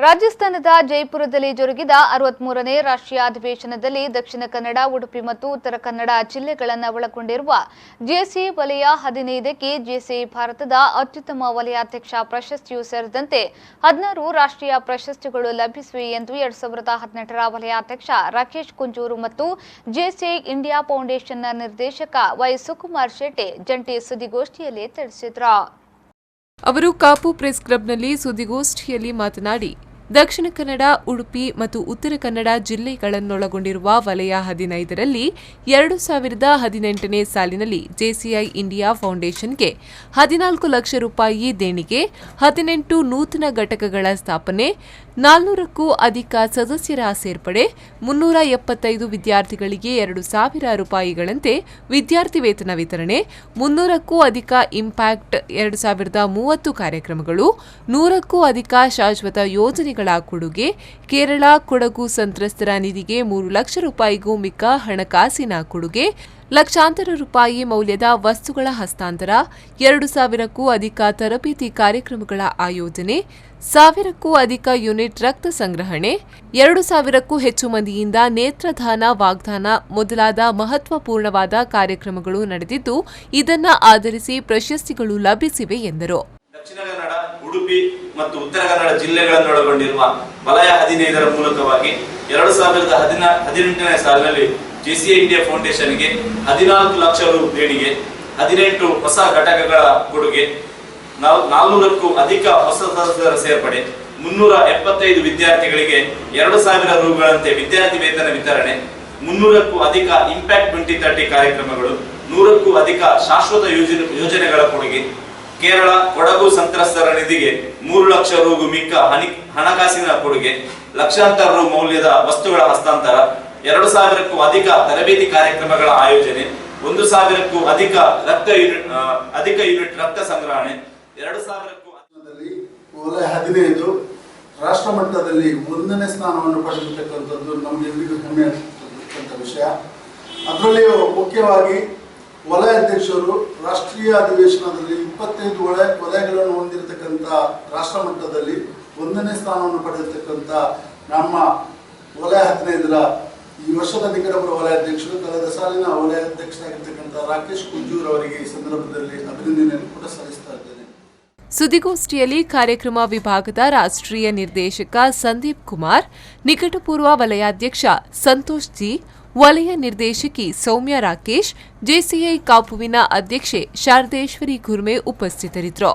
ರಾಜಸ್ಥಾನದ ಜೈಪುರದಲ್ಲಿ ಜರುಗಿದ 63ನೇ ರಾಷ್ಟ್ರೀಯ ಅಧಿವೇಶನದಲ್ಲಿ ದಕ್ಷಿಣ ಕನ್ನಡ, ಉಡುಪಿ ಮತ್ತು ಉತ್ತರ ಕನ್ನಡ ಜಿಲ್ಲೆಗಳನ್ನು ಒಳಗೊಂಡಿರುವ ಜೆಸಿಐ ವಲಯ 15ಕ್ಕೆ ಜೆಸಿಐ ಭಾರತದ ಅತ್ಯುತ್ತಮ ವಲಯಾಧ್ಯಕ್ಷ ಪ್ರಶಸ್ತಿಯೂ ಸೇರಿದಂತೆ 16 ರಾಷ್ಟ್ರೀಯ ಪ್ರಶಸ್ತಿಗಳು ಲಭಿಸಿವೆ ಎಂದು 2018ರ ವಲಯಾಧ್ಯಕ್ಷ ರಾಕೇಶ್ ಕುಂಜೂರು ಮತ್ತು ಜೆಸಿಐ ಇಂಡಿಯಾ ಫೌಂಡೇಶನ್ನ ನಿರ್ದೇಶಕ ವೈ ಸುಕುಮಾರ್ ಶೆಟ್ಟಿ ಜಂಟಿ ಸುದ್ದಿಗೋಷ್ಠಿಯಲ್ಲಿ ತಿಳಿಸಿದರು. ಅವರು ಕಾಪು ಪ್ರೆಸ್ ಕ್ಲಬ್ನಲ್ಲಿ ಸುದ್ದಿಗೋಷ್ಠಿಯಲ್ಲಿ ಮಾತನಾಡಿ, ದಕ್ಷಿಣ ಕನ್ನಡ, ಉಡುಪಿ ಮತ್ತು ಉತ್ತರ ಕನ್ನಡ ಜಿಲ್ಲೆಗಳನ್ನೊಳಗೊಂಡಿರುವ ವಲಯ 15ರಲ್ಲಿ 2018ನೇ ಸಾಲಿನಲ್ಲಿ ಜೆಸಿಐ ಇಂಡಿಯಾ ಫೌಂಡೇಶನ್ಗೆ 14 ಲಕ್ಷ ರೂಪಾಯಿ ದೇಣಿಗೆ, 18 ನೂತನ ಘಟಕಗಳ ಸ್ಥಾಪನೆ, 400ಕ್ಕೂ ಅಧಿಕ ಸದಸ್ಯರ ಸೇರ್ಪಡೆ, 375 ವಿದ್ಯಾರ್ಥಿಗಳಿಗೆ 2,000 ರೂಪಾಯಿಗಳಂತೆ ವಿದ್ಯಾರ್ಥಿ ವೇತನ ವಿತರಣೆ, 300ಕ್ಕೂ ಅಧಿಕ ಇಂಪ್ಯಾಕ್ಟ್ 2030 ಕಾರ್ಯಕ್ರಮಗಳು, 100ಕ್ಕೂ ಅಧಿಕ ಶಾಶ್ವತ ಯೋಜನೆಗಳ ಕೊಡುಗೆ, ಕೇರಳ ಕೊಡಗು ಸಂತ್ರಸ್ತರ ನಿಧಿಗೆ 3 ಲಕ್ಷ ರೂಪಾಯಿಗೂ ಮಿಕ್ಕ ಹಣಕಾಸಿನ ಕೊಡುಗೆ, ಲಕ್ಷಾಂತರ ರೂಪಾಯಿ ಮೌಲ್ಯದ ವಸ್ತುಗಳ ಹಸ್ತಾಂತರ, 2,000ಕ್ಕೂ ಅಧಿಕ ತರಬೇತಿ ಕಾರ್ಯಕ್ರಮಗಳ ಆಯೋಜನೆ, 1,000ಕ್ಕೂ ಅಧಿಕ ಯೂನಿಟ್ ರಕ್ತ ಸಂಗ್ರಹಣೆ, 2,000ಕ್ಕೂ ಹೆಚ್ಚು ಮಂದಿಯಿಂದ ನೇತ್ರದಾನ, ವಾಗ್ದಾನ ಮೊದಲಾದ ಮಹತ್ವಪೂರ್ಣವಾದ ಕಾರ್ಯಕ್ರಮಗಳು ನಡೆದಿದ್ದು, ಇದನ್ನ ಆಧರಿಸಿ ಪ್ರಶಸ್ತಿಗಳು ಲಭಿಸಿವೆ ಎಂದರು. ದಕ್ಷಿಣ ಕನ್ನಡ, ಉಡುಪಿ ಮತ್ತು ಉತ್ತರ ಕನ್ನಡ ಜಿಲ್ಲೆಗಳನ್ನೊಳಗೊಂಡಿರುವ ವಲಯ 15ರ ಮೂಲಕವಾಗಿ 2018ನೇ ಸಾಲಿನಲ್ಲಿ ಜೆಸಿಐ ಇಂಡಿಯಾ ಫೌಂಡೇಶನ್ಗೆ 14 ಲಕ್ಷ ರು ದೇಣಿಗೆ, 18 ಹೊಸ ಘಟಕಗಳ ಕೊಡುಗೆ, 400ಕ್ಕೂ ಅಧಿಕ ಹೊಸ ಸದಸ್ಯರ ಸೇರ್ಪಡೆ, 375 ವಿದ್ಯಾರ್ಥಿಗಳಿಗೆ 2,000 ರೂಗಳಂತೆ ವಿದ್ಯಾರ್ಥಿ ವೇತನ ವಿತರಣೆ, 300ಕ್ಕೂ ಅಧಿಕ ಇಂಪ್ಯಾಕ್ಟ್ 2030 ಕಾರ್ಯಕ್ರಮಗಳು, 100ಕ್ಕೂ ಅಧಿಕ ಶಾಶ್ವತ ಯೋಜನೆಗಳ ಕೊಡುಗೆ, ಕೇರಳ ಕೊಡಗು ಸಂತ್ರಸ್ತರ ನಿಧಿಗೆ 3 ಲಕ್ಷ ರೂಗೂ ಮಿಕ್ಕ ಹಣಕಾಸಿನ ಕೊಡುಗೆ, ಲಕ್ಷಾಂತರ ರು ಮೌಲ್ಯದ ವಸ್ತುಗಳ ಹಸ್ತಾಂತರ, 2,000ಕ್ಕೂ ಅಧಿಕ ತರಬೇತಿ ಕಾರ್ಯಕ್ರಮಗಳ ಆಯೋಜನೆ, 1,000ಕ್ಕೂ ಅಧಿಕ ಯೂನಿಟ್ ರಕ್ತ ಸಂಗ್ರಹಣೆ, 2,000ಕ್ಕೂ ವಲಯ 15 ರಾಷ್ಟ್ರ ಮಟ್ಟದಲ್ಲಿ 1ನೇ ಸ್ಥಾನವನ್ನು ಪಡೆದಿರತಕ್ಕಂಥದ್ದು ನಮಗೆಲ್ಲರಿಗೂ ಹೆಮ್ಮೆ ಆಗ್ತಕ್ಕಂಥ ವಿಷಯ. ಅದರಲ್ಲಿಯೂ ಮುಖ್ಯವಾಗಿ ವಲಯಾಧ್ಯಕ್ಷರು ರಾಷ್ಟ್ರೀಯ ಅಧಿವೇಶನದಲ್ಲಿ 25 ವಲಯಗಳನ್ನು ಹೊಂದಿರತಕ್ಕಂಥ ರಾಷ್ಟ್ರ ಮಟ್ಟದಲ್ಲಿ 1ನೇ ಸ್ಥಾನವನ್ನು ಪಡೆದಿರತಕ್ಕಂಥ ನಮ್ಮ ವಲಯ 15ರ ಈ ವರ್ಷದ ನಿಕಟಪೂರ್ವ ವಲಯಾಧ್ಯಕ್ಷರು, ಕಳೆದ ಸಾಲಿನ ವಲಯಾಧ್ಯಕ್ಷರಾಗಿರ್ತಕ್ಕಂಥ ರಾಕೇಶ್ ಕುಂಜೂರ್ ಅವರಿಗೆ ಈ ಸಂದರ್ಭದಲ್ಲಿ ಅಭಿನಂದನೆಯನ್ನು ಕೂಡ ಸಲ್ಲಿಸ್ತಾ ಇದ್ದೇನೆ. ಸುದ್ದಿಗೋಷ್ಠಿಯಲ್ಲಿ ಕಾರ್ಯಕ್ರಮ ವಿಭಾಗದ ರಾಷ್ಟ್ರೀಯ ನಿರ್ದೇಶಕ ಸಂದೀಪ್ ಕುಮಾರ್, ನಿಕಟಪೂರ್ವ ವಲಯಾಧ್ಯಕ್ಷ ಸಂತೋಷ್ ಜಿ, ವಲಯ ನಿರ್ದೇಶಕಿ ಸೌಮ್ಯ ರಾಕೇಶ್, ಜೆಸಿಐ ಕಾಪುವಿನ ಅಧ್ಯಕ್ಷೆ ಶಾರದೇಶ್ವರಿ ಗುರ್ಮೆ ಉಪಸ್ಥಿತರಿದ್ದರು.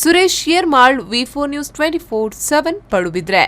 ಸುರೇಶ್ ಯರ್ಮಾಳ್, ವಿ4 ನ್ಯೂಸ್ 24/7 ಪಡುಬಿದ್ರೆ.